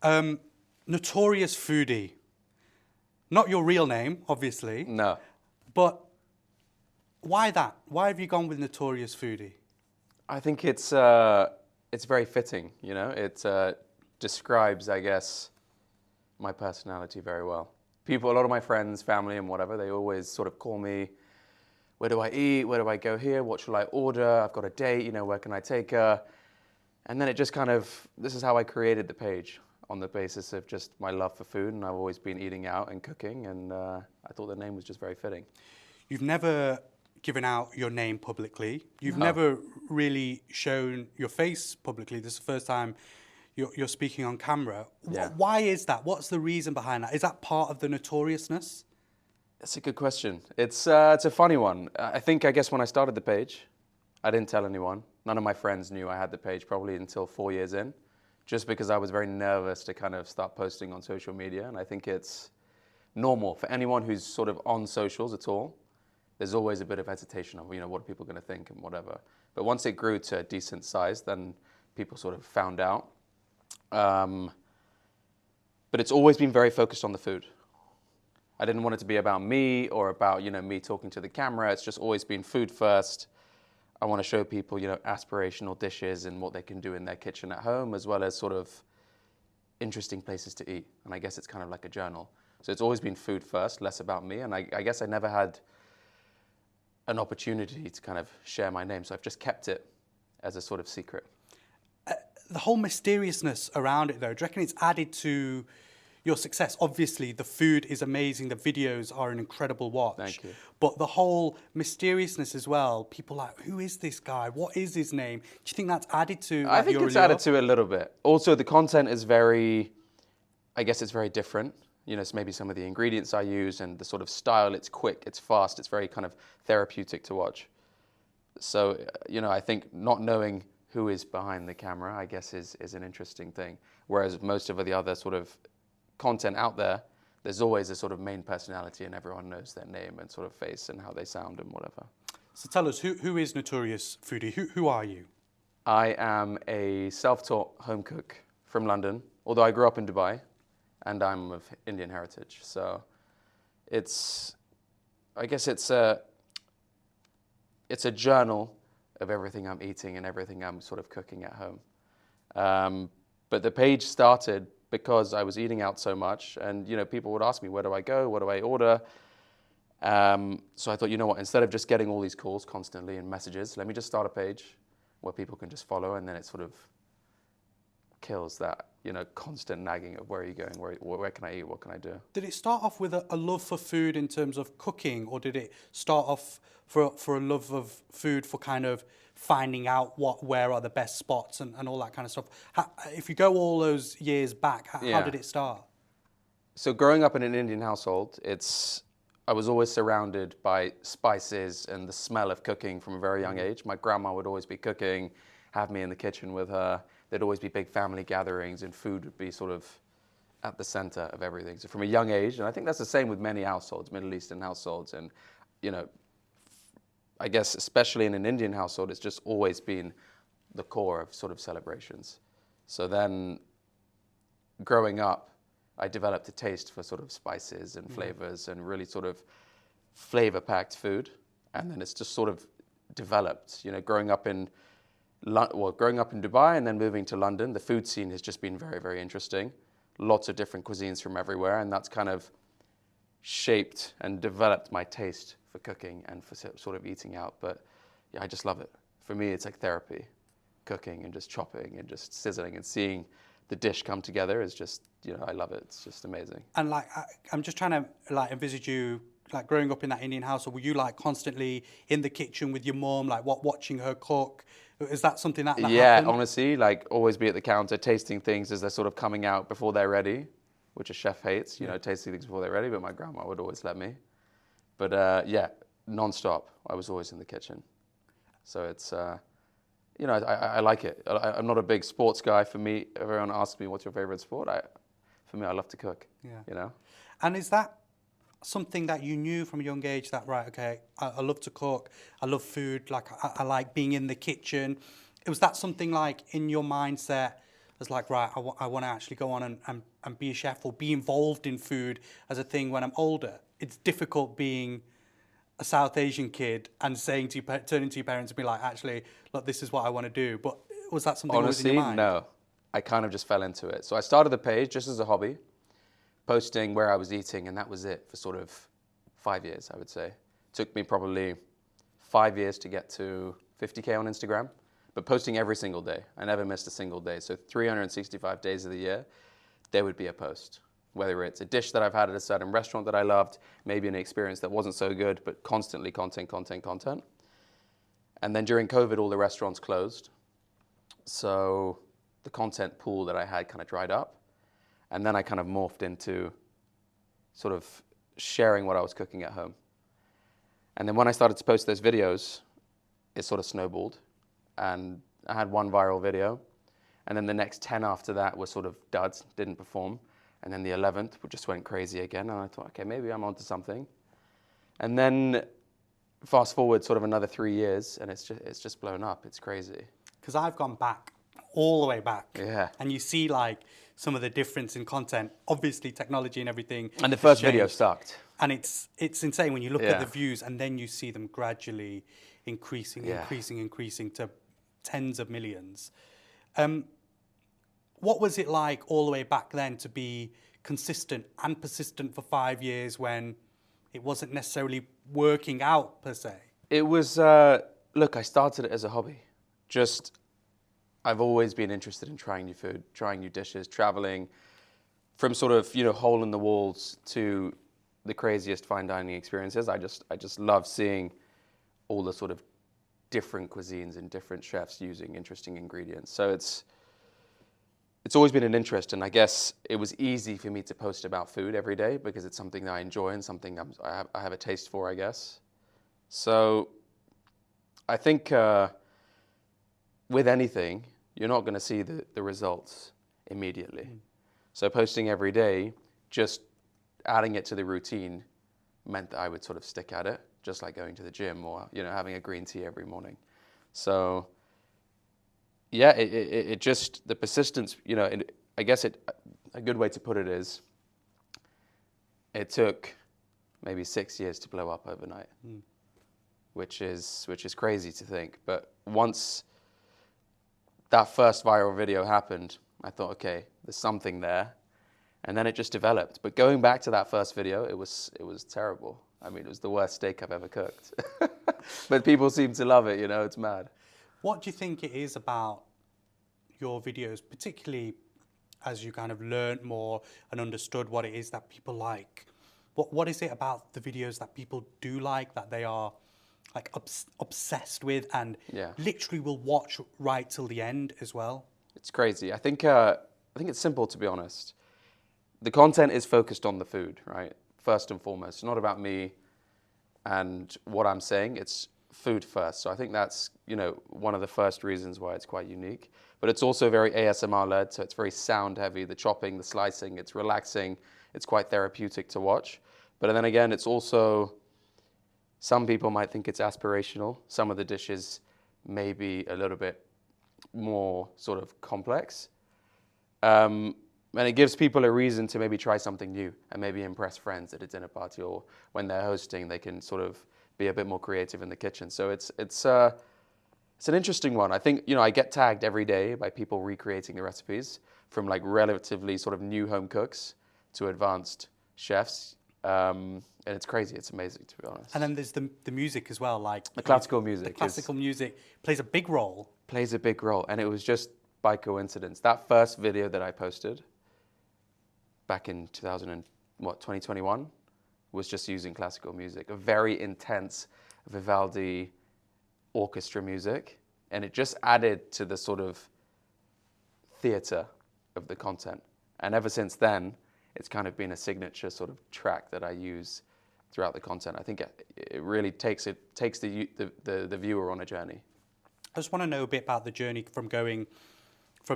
Notorious Foodie. Not your real name, obviously. No. But why that? Why have you gone with Notorious Foodie? I think it's very fitting, you know. It describes, I guess, my personality very well. People, a lot of my friends, family and whatever, they always sort of call me, where do I eat? Where do I go here? What shall I order? I've got a date, you know, where can I take her? And then it just kind of, this is how I created the page, on the basis of just my love for food, and I've always been eating out and cooking, and I thought the name was just very fitting. You've never given out your name publicly. You've No. never really shown your face publicly. This is the first time you're speaking on camera. Yeah. Why is that? What's the reason behind that? Is that part of the notoriousness? That's a good question. It's a funny one. I guess when I started the page, I didn't tell anyone. None of my friends knew I had the page probably until 4 years in, just because I was very nervous to kind of start posting on social media. And I think it's normal for anyone who's sort of on socials at all. There's always a bit of hesitation of, you know, what are people going to think and whatever. But once it grew to a decent size, then people sort of found out. But it's always been very focused on the food. I didn't want it to be about me or about, you know, me talking to the camera. It's just always been food first. I want to show people, you know, aspirational dishes and what they can do in their kitchen at home, as well as sort of interesting places to eat. And I guess it's kind of like a journal. So it's always been food first, less about me. And I guess I never had an opportunity to kind of share my name. So I've just kept it as a sort of secret. The whole mysteriousness around it, though, do you reckon it's added to your success? Obviously, the food is amazing. The videos are an incredible watch. Thank you. But the whole mysteriousness as well, people are like, who is this guy? What is his name? Do you think that's added to I think your it's allure? added to it a little bit. Also, the content is very, I guess it's very different. You know, it's maybe some of the ingredients I use and the sort of style. It's quick, it's fast, it's very kind of therapeutic to watch. So, you know, I think not knowing who is behind the camera, I guess, is an interesting thing. Whereas most of the other sort of content out there, there's always a sort of main personality and everyone knows their name and sort of face and how they sound and whatever. So tell us, who is Notorious Foodie? Who are you? I am a self-taught home cook from London, although I grew up in Dubai and I'm of Indian heritage. So I guess it's a journal of everything I'm eating and everything I'm sort of cooking at home. But the page started because I was eating out so much, and you know, people would ask me, where do I go? What do I order? So I thought, you know what, instead of just getting all these calls constantly and messages, let me just start a page where people can just follow, and then it sort of kills that, you know, constant nagging of where are you going, where can I eat, what can I do? Did it start off with a love for food in terms of cooking, or did it start off for a love of food for kind of finding out where are the best spots and all that kind of stuff? If you go all those years back, how did it start? So growing up in an Indian household, I was always surrounded by spices and the smell of cooking from a very young age. My grandma would always be cooking, have me in the kitchen with her. There'd always be big family gatherings and food would be sort of at the center of everything. So from a young age, and I think that's the same with many households, Middle Eastern households, and, you know, I guess especially in an Indian household, it's just always been the core of sort of celebrations. So then growing up, I developed a taste for sort of spices and flavors and really sort of flavor-packed food. And then it's just sort of developed, you know, growing up in Dubai and then moving to London, the food scene has just been very, very interesting. Lots of different cuisines from everywhere, and that's kind of shaped and developed my taste for cooking and for sort of eating out. But yeah, I just love it. For me, it's like therapy. Cooking and just chopping and just sizzling and seeing the dish come together is just, you know, I love it. It's just amazing. And like, I'm just trying to like envisage you like growing up in that Indian household. Were you like constantly in the kitchen with your mum, like watching her cook? Is that something that Yeah, happened? honestly, like always be at the counter tasting things as they're sort of coming out before they're ready, which a chef hates, you know, tasting things before they're ready, but my grandma would always let me. But yeah, non-stop, I was always in the kitchen. So it's, you know, I like it. I'm not a big sports guy. For me, everyone asks me, what's your favorite sport? For me, I love to cook, you know. And is that something that you knew from a young age that, right, okay, I love to cook, I love food, like I like being in the kitchen? Was that something like in your mindset as like, right, I want to actually go on and be a chef or be involved in food as a thing when I'm older. It's difficult being a South Asian kid and saying to you, turning to your parents and be like, actually, look, this is what I want to do. But was that something always in your Honestly, mind? no. I kind of just fell into it. So I started the page just as a hobby, posting where I was eating, and that was it for sort of 5 years, I would say. Took me probably 5 years to get to 50K on Instagram, but posting every single day. I never missed a single day. So 365 days of the year, there would be a post. Whether it's a dish that I've had at a certain restaurant that I loved, maybe an experience that wasn't so good, but constantly content. And then during COVID, all the restaurants closed. So the content pool that I had kind of dried up. And then I kind of morphed into sort of sharing what I was cooking at home. And then when I started to post those videos, it sort of snowballed. And I had one viral video. And then the next 10 after that were sort of duds, didn't perform. And then the 11th just went crazy again. And I thought, okay, maybe I'm onto something. And then fast forward sort of another 3 years, and it's just blown up. It's crazy. Because I've gone back, all the way back. Yeah. And you see like some of the difference in content. Obviously, technology and everything. And the has first video changed. sucked. And it's insane when you look at Yeah. the views and then you see them gradually increasing to tens of millions. What was it like all the way back then to be consistent and persistent for 5 years when it wasn't necessarily working out per se? It was, look, I started it as a hobby. I've always been interested in trying new food, trying new dishes, traveling from sort of, hole in the walls to the craziest fine dining experiences. I just love seeing all the sort of different cuisines and different chefs using interesting ingredients. So it's always been an interest, and I guess it was easy for me to post about food every day because it's something that I enjoy and something I have a taste for, I guess. So I think with anything, you're not going to see the results immediately. So posting every day, just adding it to the routine meant that I would sort of stick at it, just like going to the gym or having a green tea every morning. So yeah, it just, the persistence, I guess a good way to put it is, it took maybe 6 years to blow up overnight, which is crazy to think. But once that first viral video happened, I thought, okay, there's something there. And then it just developed. But going back to that first video, it was terrible. I mean, it was the worst steak I've ever cooked. But people seem to love it, it's mad. What do you think it is about your videos, particularly as you kind of learned more and understood what it is that people like? What is it about the videos that people do like, that they are like obsessed with and literally will watch right till the end as well? It's crazy. I think it's simple, to be honest. The content is focused on the food, right? First and foremost. It's not about me and what I'm saying. It's food first. So I think that's, one of the first reasons why it's quite unique. But it's also very ASMR led, so it's very sound heavy. The chopping, the slicing, it's relaxing. It's quite therapeutic to watch. But then again, it's also, some people might think it's aspirational. Some of the dishes may be a little bit more sort of complex. And it gives people a reason to maybe try something new and maybe impress friends at a dinner party, or when they're hosting, they can sort of be a bit more creative in the kitchen. So it's an interesting one. I think, I get tagged every day by people recreating the recipes, from like relatively sort of new home cooks to advanced chefs. And it's crazy. It's amazing, to be honest. And then there's the music as well, like the classical music. The classical music plays a big role. Plays a big role, and it was just by coincidence. That first video that I posted back in 2021 was just using classical music, a very intense Vivaldi orchestra music, and it just added to the sort of theater of the content. And ever since then, it's kind of been a signature sort of track that I use throughout the content. I think it really takes the viewer on a journey. I just want to know a bit about the journey from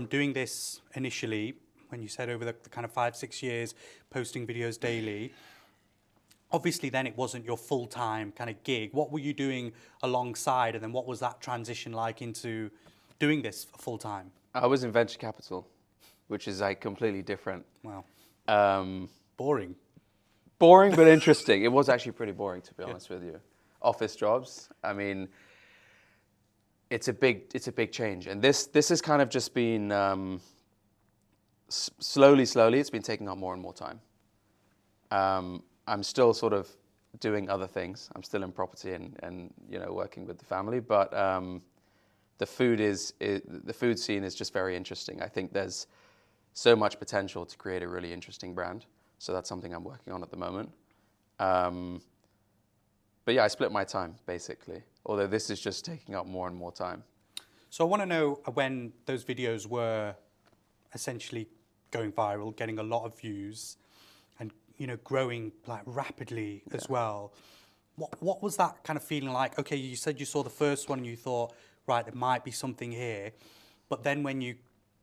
doing this initially, when you said over the kind of 5-6 years, posting videos daily. Obviously, then it wasn't your full-time kind of gig. What were you doing alongside, and then what was that transition like into doing this full-time? I was in venture capital. which is like completely different. Wow. Um, Boring. Boring but interesting. It was actually pretty boring, to be honest with you. Office jobs. I mean, it's a big change, and this has kind of just been slowly. It's been taking up more and more time. I'm still sort of doing other things. I'm still in property and working with the family, but the food scene is just very interesting. I think there's so much potential to create a really interesting brand. So that's something I'm working on at the moment. But yeah, I split my time basically, although this is just taking up more and more time. So I want to know when those videos were essentially going viral, getting a lot of views, and growing like rapidly as well. What was that kind of feeling like? Okay, you said you saw the first one and you thought, right, there might be something here, but then when you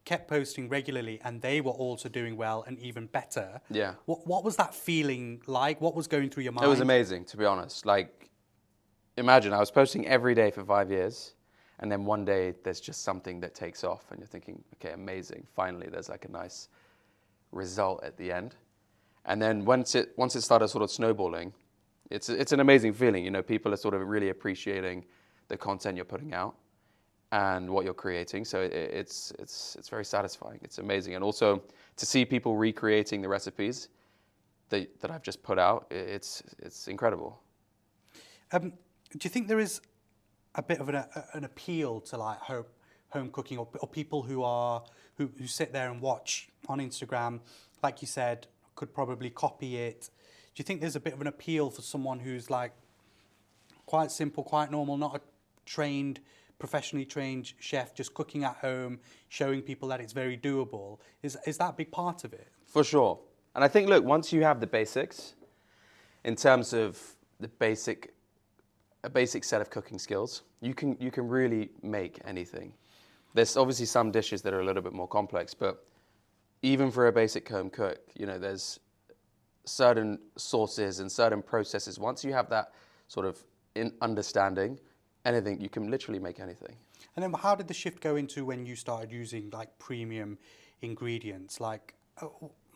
kept posting regularly and they were also doing well and even better. Yeah. What was that feeling like? What was going through your mind? It was amazing, to be honest. Like, imagine I was posting every day for 5 years, and then one day there's just something that takes off, and you're thinking, okay, amazing. Finally, there's like a nice result at the end. And then once it started sort of snowballing, it's an amazing feeling. People are sort of really appreciating the content you're putting out and what you're creating. So it's very satisfying. It's amazing. And also to see people recreating the recipes that I've just put out, it's incredible. Do you think there is a bit of an appeal to like home cooking, or people who sit there and watch on Instagram, like you said, could probably copy it? Do you think there's a bit of an appeal for someone who's like quite simple, quite normal, not a professionally trained chef, just cooking at home, showing people that it's very doable? Is that a big part of it? For sure. And I think, look, once you have the basics, in terms of a basic set of cooking skills, you can really make anything. There's obviously some dishes that are a little bit more complex, but even for a basic home cook, there's certain sauces and certain processes. Once you have that sort of understanding, anything, you can literally make anything. And then how did the shift go into when you started using like premium ingredients? Like,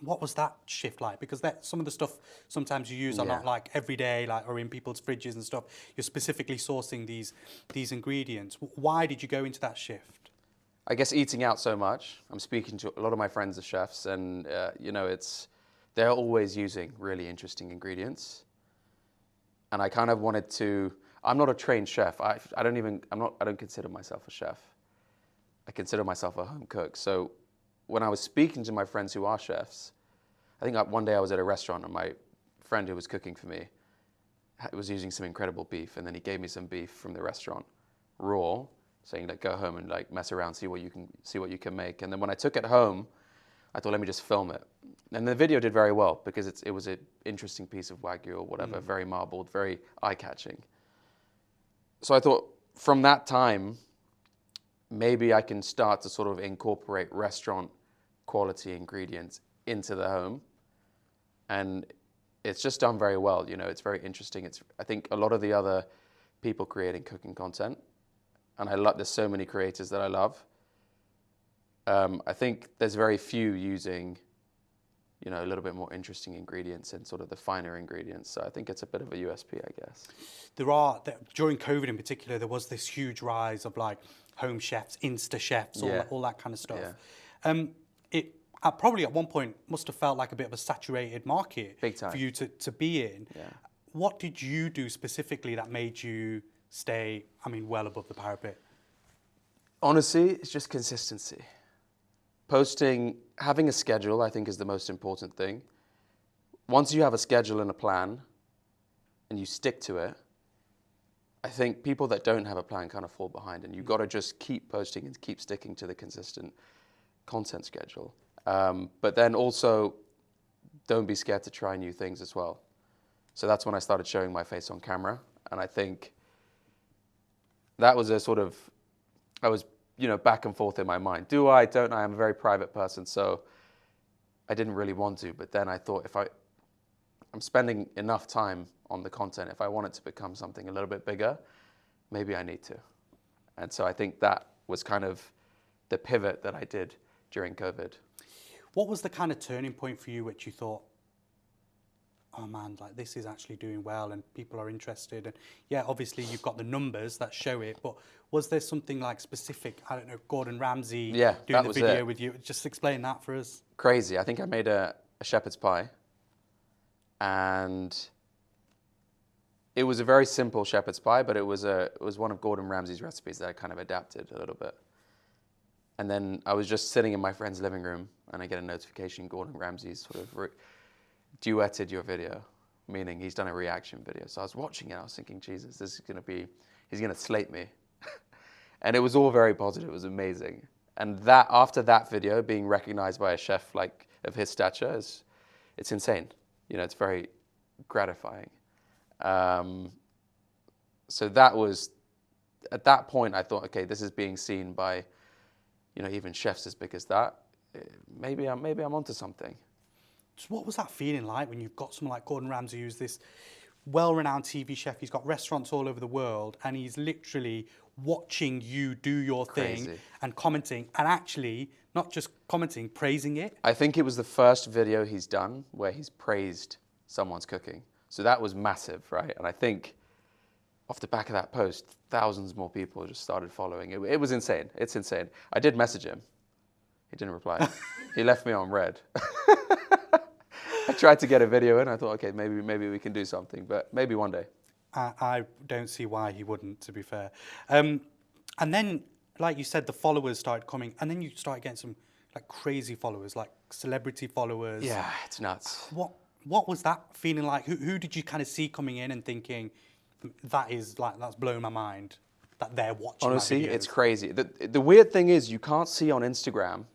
what was that shift like? Because some of the stuff sometimes you use are not like every day, like, or in people's fridges and stuff. You're specifically sourcing these ingredients. Why did you go into that shift? I guess eating out so much. I'm speaking to a lot of my friends are chefs, and they're always using really interesting ingredients. And I kind of wanted to. I'm not a trained chef. I don't consider myself a chef. I consider myself a home cook. So when I was speaking to my friends who are chefs, I think one day I was at a restaurant and my friend who was cooking for me was using some incredible beef, and then he gave me some beef from the restaurant, raw, saying like go home and like mess around, see what you can make. And then when I took it home, I thought, let me just film it. And the video did very well because it was an interesting piece of Wagyu or whatever, very marbled, very eye-catching. So I thought from that time, maybe I can start to sort of incorporate restaurant quality ingredients into the home. And it's just done very well. It's very interesting. I think a lot of the other people creating cooking content, and there's so many creators that I love. I think there's very few using, a little bit more interesting ingredients and sort of the finer ingredients. So I think it's a bit of a USP, I guess. During COVID in particular, there was this huge rise of like home chefs, Instachefs, all that kind of stuff. Yeah. It probably at one point must have felt like a bit of a saturated market Big time. for you to be in. Yeah. What did you do specifically that made you stay, well above the parapet? Honestly, it's just consistency. Posting, having a schedule, I think, is the most important thing. Once you have a schedule and a plan, and you stick to it, I think people that don't have a plan kind of fall behind, and you've got to just keep posting and keep sticking to the consistent content schedule. But then also, don't be scared to try new things as well. So that's when I started showing my face on camera, and I think that was a sort of, I was back and forth in my mind. Do I, don't I? I'm a very private person, so I didn't really want to. But then I thought, if I'm spending enough time on the content, if I want it to become something a little bit bigger, maybe I need to. And so I think that was kind of the pivot that I did during COVID. What was the kind of turning point for you which you thought, oh man, like this is actually doing well and people are interested? And yeah, obviously you've got the numbers that show it, but was there something like specific, I don't know, Gordon Ramsay Yeah, doing that the was video it. with you? Just explain that for us. Crazy. I think I made a shepherd's pie, and it was a very simple shepherd's pie, but it was one of Gordon Ramsay's recipes that I kind of adapted a little bit. And then I was just sitting in my friend's living room, and I get a notification, Gordon Ramsay's sort of duetted your video, meaning he's done a reaction video. So I was watching it, I was thinking, Jesus, this is gonna be, he's gonna slate me. And it was all very positive, it was amazing. And that after that video being recognized by a chef like of his stature, it's insane. You know, it's very gratifying. So that was, at that point I thought, okay, this is being seen by, you know, even chefs as big as that. Maybe I'm onto something. So what was that feeling like when you've got someone like Gordon Ramsay, who's this well-renowned TV chef? He's got restaurants all over the world, and he's literally watching you do your thing and commenting, and actually not just commenting, praising it. I think it was the first video he's done where he's praised someone's cooking. So that was massive, right? And I think off the back of that post, thousands more people just started following. It was insane. It's insane. I did message him. He didn't reply. He left me on red. I tried to get a video in. I thought, okay, maybe we can do something, but maybe one day. I don't see why he wouldn't, to be fair. And then, like you said, the followers started coming, and then you started getting some like crazy followers, like celebrity followers. Yeah, it's nuts. What was that feeling like? Who did you kind of see coming in and thinking, that's blowing my mind, that they're watching my Honestly, videos? it's crazy. The weird thing is you can't see on Instagram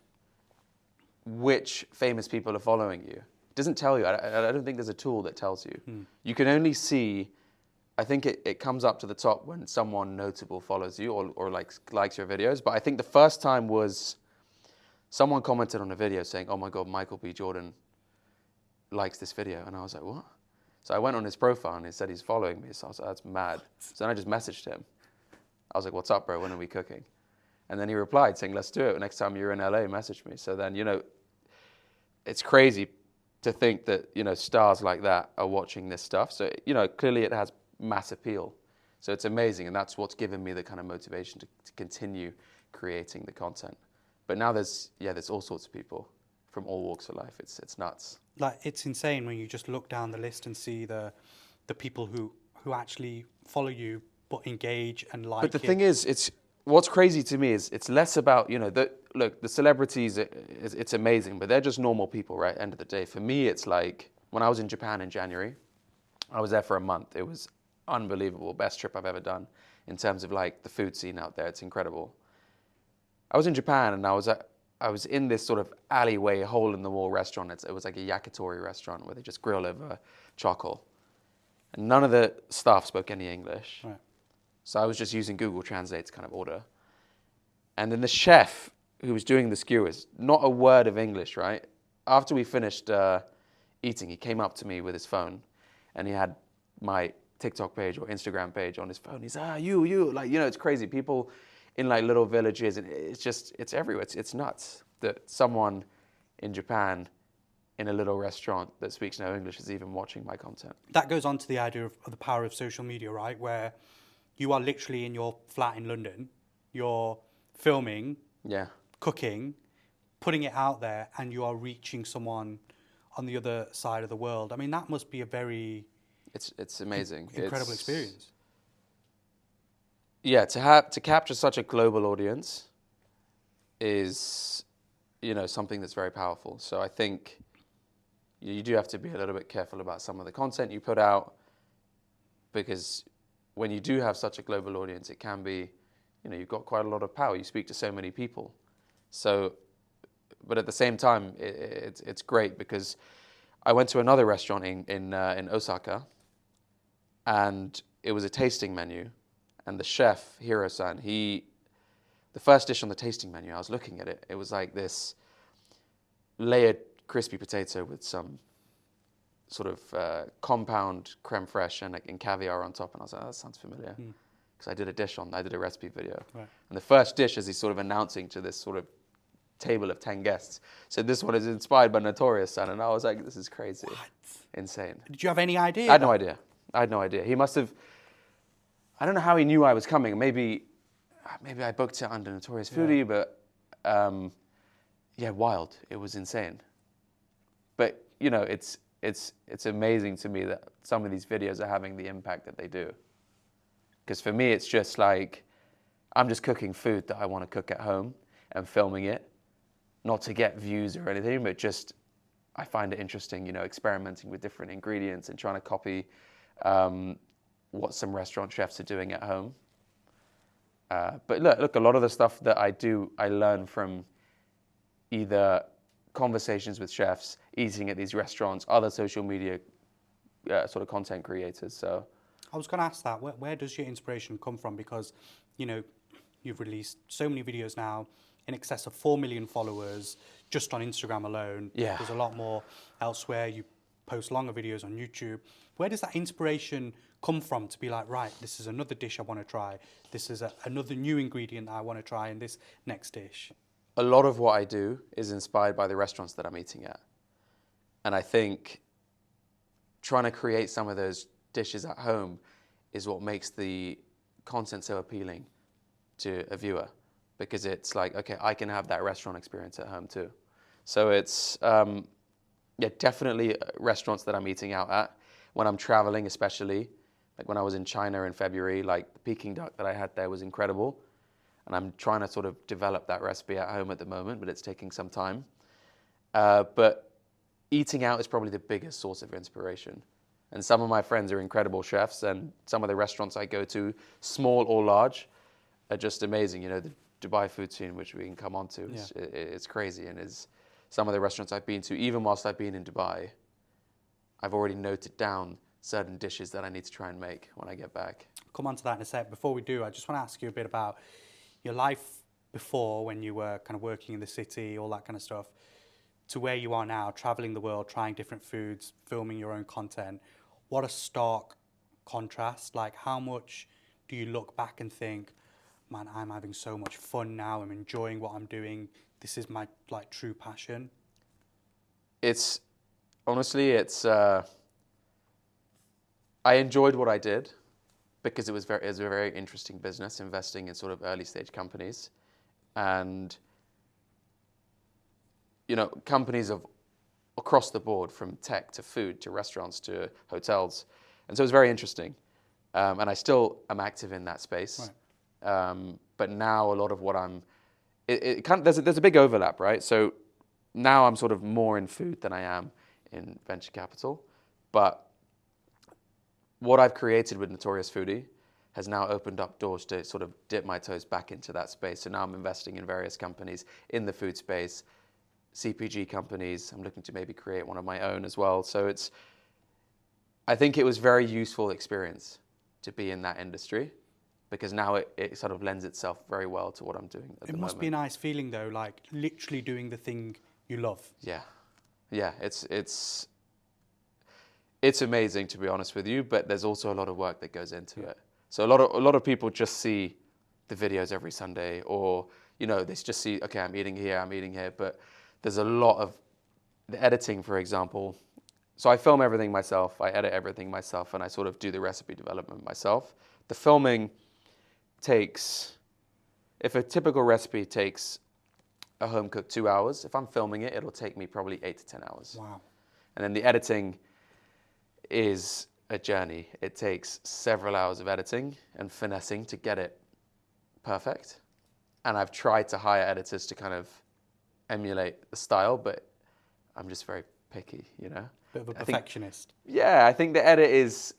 which famous people are following you. It doesn't tell you. I don't think there's a tool that tells you. You can only see, I think it comes up to the top when someone notable follows you or likes your videos. But I think the first time was someone commented on a video saying, oh my God, Michael B. Jordan likes this video. And I was like, what? So I went on his profile and he said he's following me. So I was like, that's mad. So then I just messaged him. I was like, what's up, bro? When are we cooking? And then he replied saying, let's do it. Next time you're in LA, message me. So then, you know, it's crazy to think that, you know, stars like that are watching this stuff. So, you know, clearly it has mass appeal. So it's amazing. And that's what's given me the kind of motivation to continue creating the content. But now there's all sorts of people from all walks of life. It's nuts. Like, it's insane when you just look down the list and see the people who actually follow you but engage and like it. But the thing is, what's crazy to me is it's less about, you know, the celebrities, it's amazing, but they're just normal people, right? End of the day. For me, it's like when I was in Japan in January, I was there for a month. It was unbelievable. Best trip I've ever done in terms of like the food scene out there. It's incredible. I was in Japan and I was in this sort of alleyway, hole in the wall restaurant. It was like a yakitori restaurant where they just grill over charcoal. And none of the staff spoke any English. Right. So I was just using Google Translate to kind of order. And then the chef who was doing the skewers, not a word of English, right? After we finished eating, he came up to me with his phone and he had my TikTok page or Instagram page on his phone. He's, you, like, you know, it's crazy. People in like little villages, and it's everywhere. It's nuts that someone in Japan in a little restaurant that speaks no English is even watching my content. That goes on to the idea of the power of social media, right? Where you are literally in your flat in London, you're filming, cooking, putting it out there, and you are reaching someone on the other side of the world. I mean, that must be a very it's amazing, incredible experience. Yeah, to capture such a global audience is, you know, something that's very powerful. So I think you do have to be a little bit careful about some of the content you put out, because when you do have such a global audience, it can be, you know, you've got quite a lot of power. You speak to so many people. So, but at the same time, it's great because I went to another restaurant in Osaka, and it was a tasting menu. And the chef, Hiro-san, the first dish on the tasting menu, I was looking at it, it was like this layered crispy potato with some sort of compound creme fraiche and caviar on top. And I was like, oh, that sounds familiar. Because I did a recipe video. Right. And the first dish, as he's sort of announcing to this sort of table of 10 guests. So this one is inspired by Notorious Son, and I was like, this is crazy. What? Insane. Did you have any idea? I had no idea. I had no idea. He must have, I don't know how he knew I was coming. Maybe I booked it under Notorious Foodie, but yeah, wild. It was insane. But, you know, it's amazing to me that some of these videos are having the impact that they do. Because for me, it's just like, I'm just cooking food that I want to cook at home and filming it, not to get views or anything, but just, I find it interesting, you know, experimenting with different ingredients and trying to copy what some restaurant chefs are doing at home. But look, a lot of the stuff that I do, I learn from either conversations with chefs, eating at these restaurants, other social media sort of content creators. So I was going to ask that. Where does your inspiration come from? Because, you know, you've released so many videos now, in excess of 4 million followers just on Instagram alone. Yeah. There's a lot more elsewhere. You post longer videos on YouTube. Where does that inspiration come from to be like, right, this is another dish I want to try. This is another new ingredient that I want to try in this next dish? a lot of what I do is inspired by the restaurants that I'm eating at. And I think trying to create some of those dishes at home is what makes the content so appealing to a viewer, because it's like, okay, I can have that restaurant experience at home too. So it's, yeah, definitely restaurants that I'm eating out at. When I'm traveling, especially, like when I was in China in February, like the Peking duck that I had there was incredible. And I'm trying to sort of develop that recipe at home at the moment, but it's taking some time. But eating out is probably the biggest source of inspiration. And some of my friends are incredible chefs, and some of the restaurants I go to, small or large, are just amazing. You know, the Dubai food scene, which we can come on to, it's crazy. And is some of the restaurants I've been to, even whilst I've been in Dubai, I've already noted down certain dishes that I need to try and make when I get back. Come on to that in a sec. Before we do, I just want to ask you a bit about your life before, when you were kind of working in the city, all that kind of stuff, to where you are now, traveling the world, trying different foods, filming your own content. What a stark contrast. Like, how much do you look back and think, man, I'm having so much fun now, I'm enjoying what I'm doing, this is my like true passion? It's honestly, I enjoyed what I did because it was a very interesting business, investing in sort of early stage companies, and you know, companies of across the board, from tech to food to restaurants to hotels, and so it was very interesting. And I still am active in that space, right. But now a lot of what there's a big overlap, right? So now I'm sort of more in food than I am in venture capital, but what I've created with Notorious Foodie has now opened up doors to sort of dip my toes back into that space. So now I'm investing in various companies in the food space, CPG companies. I'm looking to maybe create one of my own as well. So I think it was very useful experience to be in that industry, because now it sort of lends itself very well to what I'm doing at the moment. It must be a nice feeling though, like literally doing the thing you love. Yeah, it's amazing, to be honest with you, but there's also a lot of work that goes into it. So a lot of people just see the videos every Sunday, or you know, they just see, okay, I'm eating here, but there's a lot of the editing, for example. So I film everything myself, I edit everything myself, and I sort of do the recipe development myself. The filming takes, if a typical recipe takes a home cooked 2 hours, if I'm filming it, it'll take me probably 8 to 10 hours. Wow. And then the editing is a journey. It takes several hours of editing and finessing to get it perfect. And I've tried to hire editors to kind of emulate the style, but I'm just very picky, you know? Bit of a perfectionist. I think the edit is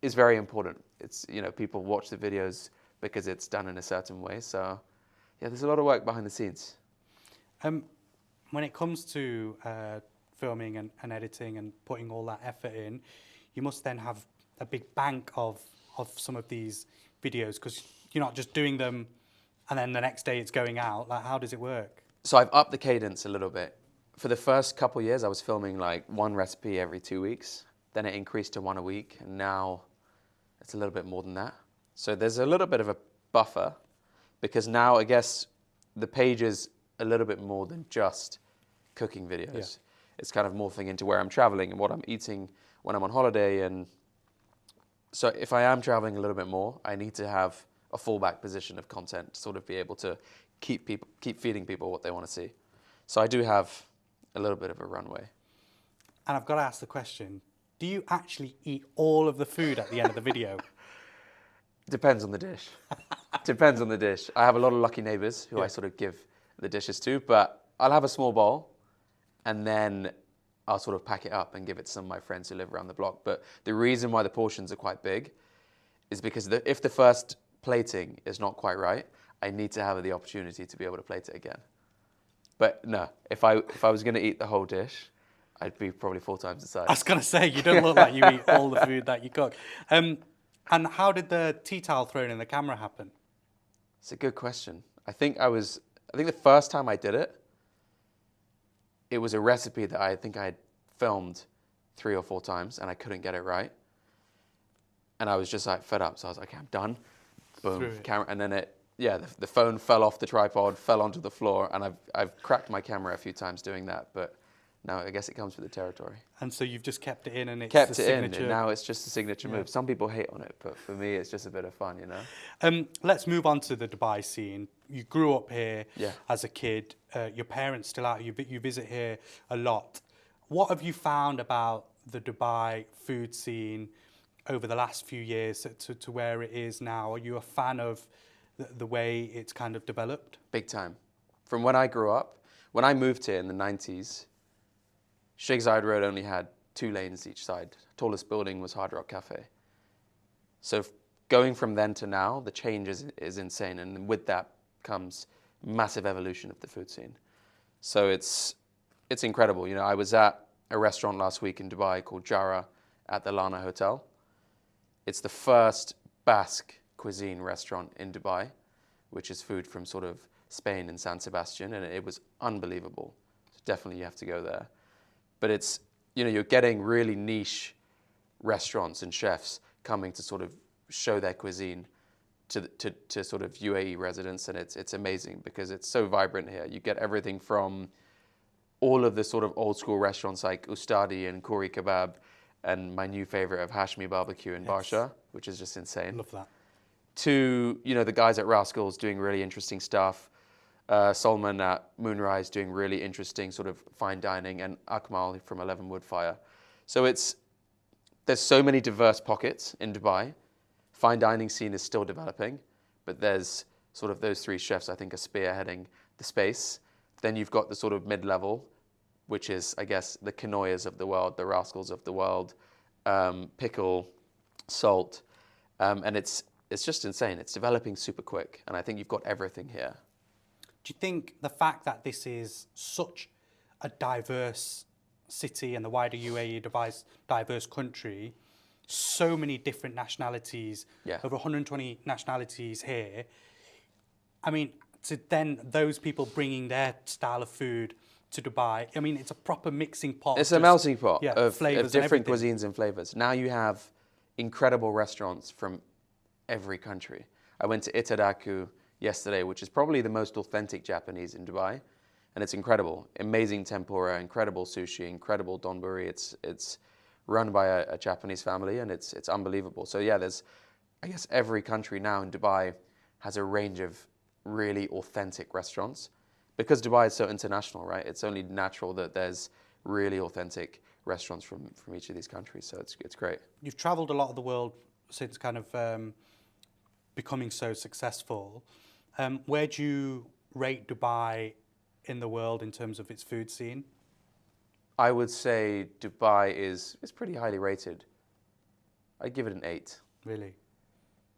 very important. It's, you know, people watch the videos because it's done in a certain way. So yeah, there's a lot of work behind the scenes. When it comes to filming and editing and putting all that effort in, you must then have a big bank of some of these videos, because you're not just doing them and then the next day it's going out. Like, how does it work? So I've upped the cadence a little bit. For the first couple of years, I was filming like one recipe every 2 weeks. Then it increased to one a week, and now it's a little bit more than that. So there's a little bit of a buffer, because now I guess the page is a little bit more than just cooking videos. Yeah. It's kind of morphing into where I'm traveling and what I'm eating when I'm on holiday. And so if I am traveling a little bit more, I need to have a fallback position of content to sort of be able to keep feeding people what they want to see. So I do have a little bit of a runway. And I've got to ask the question, do you actually eat all of the food at the end of the video? Depends on the dish. Depends on the dish. I have a lot of lucky neighbors who I sort of give the dishes to, but I'll have a small bowl and then I'll sort of pack it up and give it to some of my friends who live around the block. But the reason why the portions are quite big is because if the first plating is not quite right, I need to have the opportunity to be able to plate it again. But no, if I was going to eat the whole dish, I'd be probably 4 times the size. I was going to say, you don't look like you eat all the food that you cook. And how did the tea towel thrown in the camera happen? It's a good question. I think the first time I did it, it was a recipe that I think I had filmed 3 or 4 times and I couldn't get it right. And I was just like fed up. So I was like, okay, I'm done. Boom, camera. And then the phone fell off the tripod, fell onto the floor. And I've cracked my camera a few times doing that. But no, I guess it comes with the territory. And so you've just kept it in and it's kept the it signature. in, and now it's just a signature move. Some people hate on it, but for me, it's just a bit of fun, you know? Let's move on to the Dubai scene. You grew up here Yeah. as a kid. Your parents still out. You visit here a lot. What have you found about the Dubai food scene over the last few years to where it is now? Are you a fan of the way it's kind of developed? Big time. From when I grew up, when I moved here in the 90s, Sheikh Zayed Road only had 2 lanes each side. Tallest building was Hard Rock Cafe. So going from then to now, the change is insane. And with that comes massive evolution of the food scene. So it's incredible. You know, I was at a restaurant last week in Dubai called Jara at the Lana Hotel. It's the first Basque cuisine restaurant in Dubai, which is food from sort of Spain and San Sebastian. And it was unbelievable. So definitely you have to go there. But it's, you know, you're getting really niche restaurants and chefs coming to sort of show their cuisine to sort of UAE residents, and it's amazing because it's so vibrant here. You get everything from all of the sort of old school restaurants like Ustadi and Kuri Kebab, and my new favorite of Hashmi Barbecue in Barsha, which is just insane. Love that. To, you know, the guys at Rascals doing really interesting stuff. Solomon at Moonrise doing really interesting sort of fine dining, and Akmal from 11 Woodfire. So there's so many diverse pockets in Dubai. Fine dining scene is still developing, but there's sort of those 3 chefs I think are spearheading the space. Then you've got the sort of mid-level, which is, I guess, the Kanoyas of the world, the Rascals of the world, Pickle, Salt, and it's just insane. It's developing super quick, and I think you've got everything here. Do you think the fact that this is such a diverse city and the wider UAE diverse country, so many different nationalities, over 120 nationalities here, I mean, to then those people bringing their style of food to Dubai, I mean, it's a proper mixing pot. It's a melting pot of flavors different cuisines and flavors. Now you have incredible restaurants from every country. I went to Itadaku yesterday, which is probably the most authentic Japanese in Dubai, and it's incredible. Amazing tempura, incredible sushi, incredible donburi. It's run by a Japanese family, and it's unbelievable. So yeah, there's, I guess, every country now in Dubai has a range of really authentic restaurants. Because Dubai is so international, right? It's only natural that there's really authentic restaurants from each of these countries. So it's great. You've traveled a lot of the world since kind of becoming so successful. Where do you rate Dubai in the world in terms of its food scene? I would say Dubai is pretty highly rated. I'd give it an 8. Really?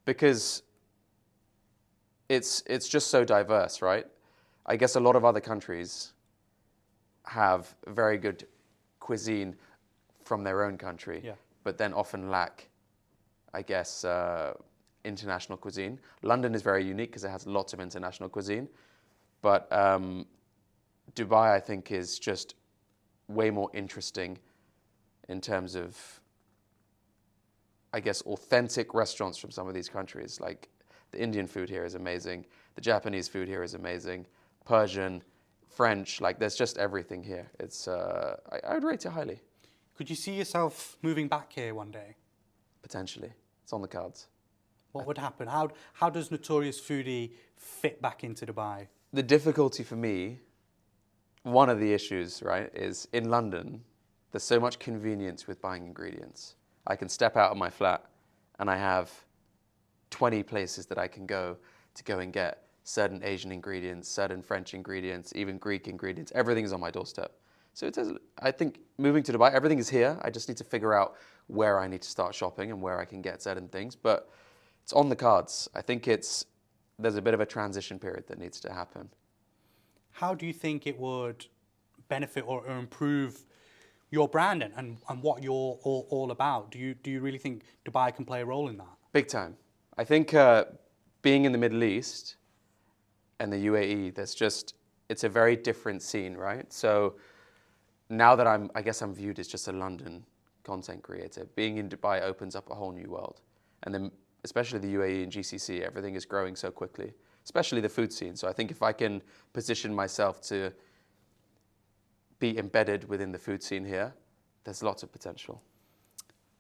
Because it's just so diverse, right? I guess a lot of other countries have very good cuisine from their own country, but then often lack, I guess, international cuisine. London is very unique because it has lots of international cuisine, but Dubai, I think, is just way more interesting in terms of, I guess, authentic restaurants from some of these countries. Like the Indian food here is amazing. The Japanese food here is amazing. Persian, French, like there's just everything here. It's I would rate it highly. Could you see yourself moving back here one day? Potentially. It's on the cards. What would happen? How does Notorious Foodie fit back into Dubai? The difficulty for me, one of the issues, right, is in London, there's so much convenience with buying ingredients. I can step out of my flat and I have 20 places that I can go and get certain Asian ingredients, certain French ingredients, even Greek ingredients. Everything is on my doorstep. So it does, I think moving to Dubai, everything is here. I just need to figure out where I need to start shopping and where I can get certain things. But it's on the cards. I think there's a bit of a transition period that needs to happen. How do you think it would benefit or improve your brand and what you're all about? Do you really think Dubai can play a role in that? Big time. I think being in the Middle East and the UAE, it's a very different scene, right? So now that I guess I'm viewed as just a London content creator, being in Dubai opens up a whole new world. And then especially the UAE and GCC, everything is growing so quickly, especially the food scene. So I think if I can position myself to be embedded within the food scene here, there's lots of potential.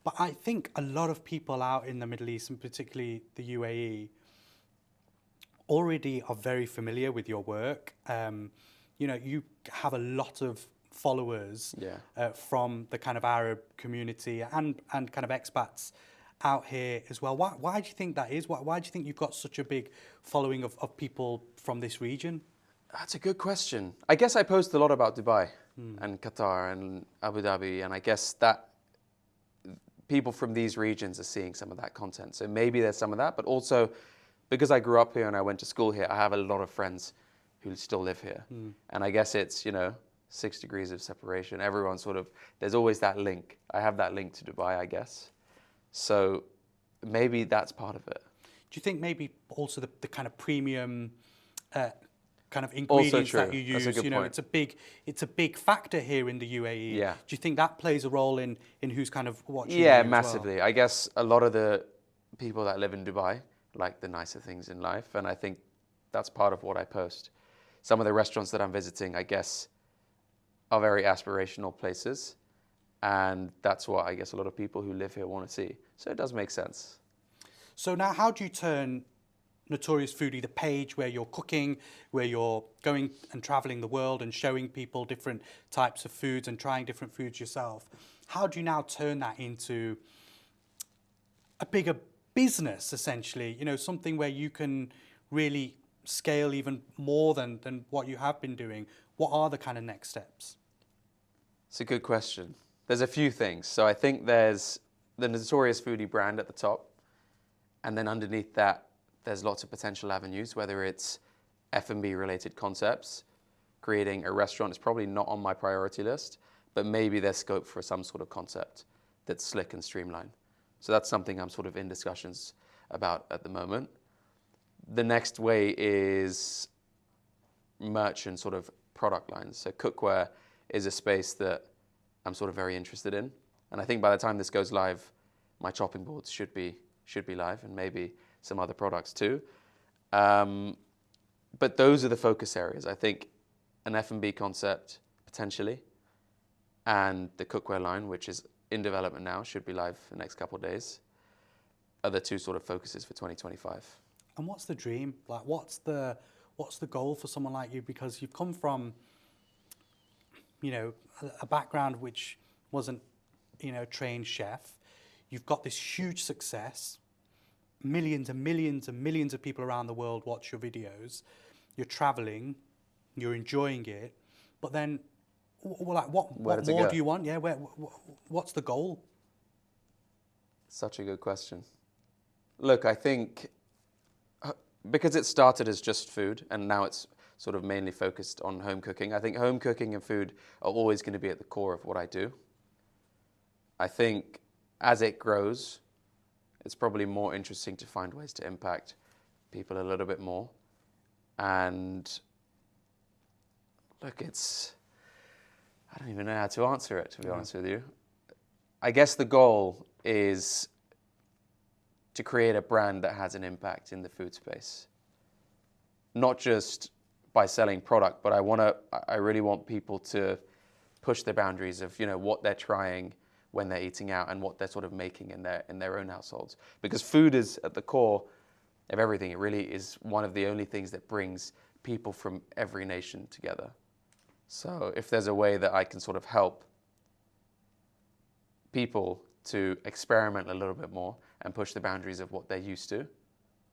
But I think a lot of people out in the Middle East, and particularly the UAE, already are very familiar with your work. You have a lot of followers from the kind of Arab community and kind of expats out here as well. Why do you think that is? Why do you think you've got such a big following of people from this region? That's a good question. I guess I post a lot about Dubai and Qatar and Abu Dhabi, and I guess that people from these regions are seeing some of that content. So maybe there's some of that, but also because I grew up here and I went to school here, I have a lot of friends who still live here. And I guess it's, 6 degrees of separation. Everyone there's always that link. I have that link to Dubai, I guess. So maybe that's part of it. Do you think maybe also the kind of premium kind of ingredients that you use, That's a good point. it's a big factor here in the UAE. Yeah. Do you think that plays a role in who's kind of watching? Yeah, you as massively. well? I guess a lot of the people that live in Dubai like the nicer things in life, and I think that's part of what I post. Some of the restaurants that I'm visiting, I guess, are very aspirational places, and that's what I guess a lot of people who live here want to see. So it does make sense. So now, how do you turn Notorious Foodie, the page where you're cooking, where you're going and traveling the world and showing people different types of foods and trying different foods yourself, how do you now turn that into a bigger business, essentially? Something where you can really scale even more than what you have been doing. What are the kind of next steps? It's a good question. There's a few things. So I think there's the Notorious Foodie brand at the top, and then underneath that, there's lots of potential avenues, whether it's F&B related concepts. Creating a restaurant is probably not on my priority list, but maybe there's scope for some sort of concept that's slick and streamlined. So that's something I'm in discussions about at the moment. The next way is merch and product lines. So cookware is a space that I'm very interested in. And I think by the time this goes live, my chopping boards should be live, and maybe some other products too. But those are the focus areas. I think an F&B concept, potentially, and the cookware line, which is in development now, should be live the next couple of days, are the two focuses for 2025. And what's the dream? Like, what's the goal for someone like you? Because you've come from, a background which wasn't, trained chef. You've got this huge success. Millions and millions and millions of people around the world watch your videos. You're traveling, you're enjoying it, but then, what more do you want? Yeah, what's the goal? Such a good question. Look, I think because it started as just food and now it's mainly focused on home cooking, I think home cooking and food are always going to be at the core of what I do. I think as it grows, it's probably more interesting to find ways to impact people a little bit more. And look, I don't even know how to answer it, to be honest with you. I guess the goal is to create a brand that has an impact in the food space. Not just by selling product, but I really want people to push the boundaries of, you know, what they're trying when they're eating out and what they're sort of making in their own households. Because food is at the core of everything. It really is one of the only things that brings people from every nation together. So if there's a way that I can sort of help people to experiment a little bit more and push the boundaries of what they're used to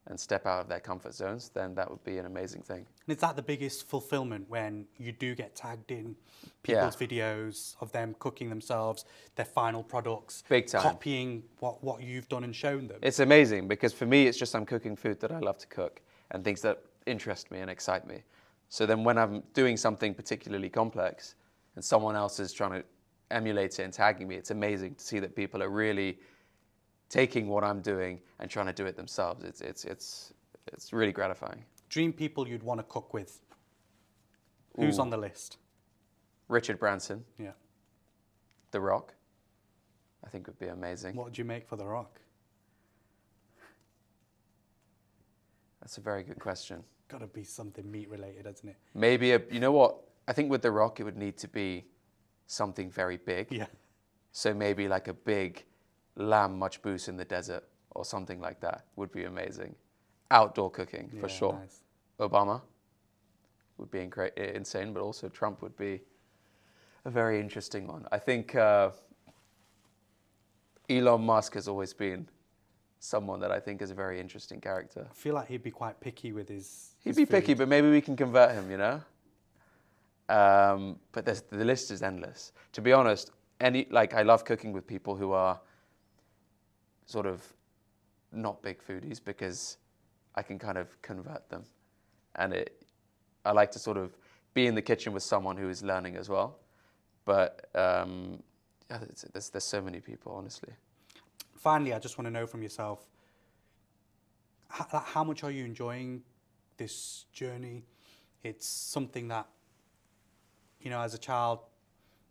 and step out of their comfort zones, then that would be an amazing thing. And is that the biggest fulfillment when you do get tagged in people's videos of them cooking themselves, their final products, Big time. copying what you've done and shown them? It's amazing because for me, it's just I'm cooking food that I love to cook and things that interest me and excite me. So then when I'm doing something particularly complex and someone else is trying to emulate it and tagging me, it's amazing to see that people are really taking what I'm doing and trying to do it themselves. It's really gratifying. Dream people you'd want to cook with. Who's on the list? Richard Branson, Yeah. The Rock, I think would be amazing. What would you make for The Rock? That's a very good question. Got to be something meat related, hasn't it? Maybe you know what? I think with The Rock, it would need to be something very big. Yeah. So maybe like a big lamb majboos in the desert or something like that would be amazing. Outdoor cooking, for sure. Nice. Obama would be insane, but also Trump would be a very interesting one. I think Elon Musk has always been someone that I think is a very interesting character. I feel like he'd be quite picky with his He'd be food. picky, but maybe we can convert him, you know? But the list is endless. To be honest, I love cooking with people who are sort of not big foodies because I can kind of convert them. And I like to sort of be in the kitchen with someone who is learning as well. But there's so many people, honestly. Finally, I just want to know from yourself, how much are you enjoying this journey? It's something that, you know, as a child,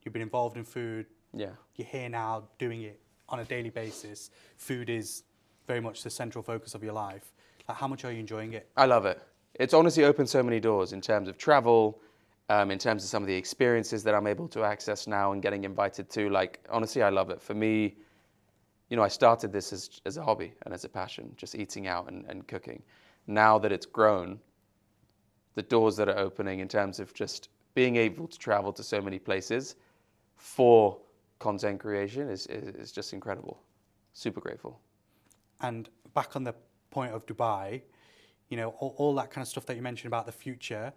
you've been involved in food. Yeah. You're here now doing it on a daily basis. Food is very much the central focus of your life. Like, how much are you enjoying it? I love it. It's honestly opened so many doors in terms of travel, in terms of some of the experiences that I'm able to access now and getting invited to. Like, honestly, I love it. For me, you know, I started this as a hobby and as a passion, just eating out and cooking. Now that it's grown, the doors that are opening in terms of just being able to travel to so many places for content creation is just incredible. Super grateful. And back on the point of Dubai, you know, all that kind of stuff that you mentioned about the future,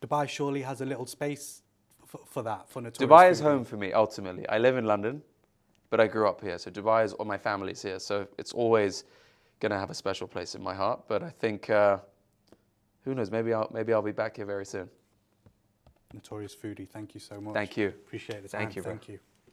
Dubai surely has a little space for that, for Notorious Dubai is Foodie. home for me, ultimately. I live in London, but I grew up here. So Dubai is, all my family's here. So it's always going to have a special place in my heart. But I think, who knows, maybe I'll be back here very soon. Notorious Foodie, thank you so much. Thank you. Appreciate the time. Thank you, bro. Thank you.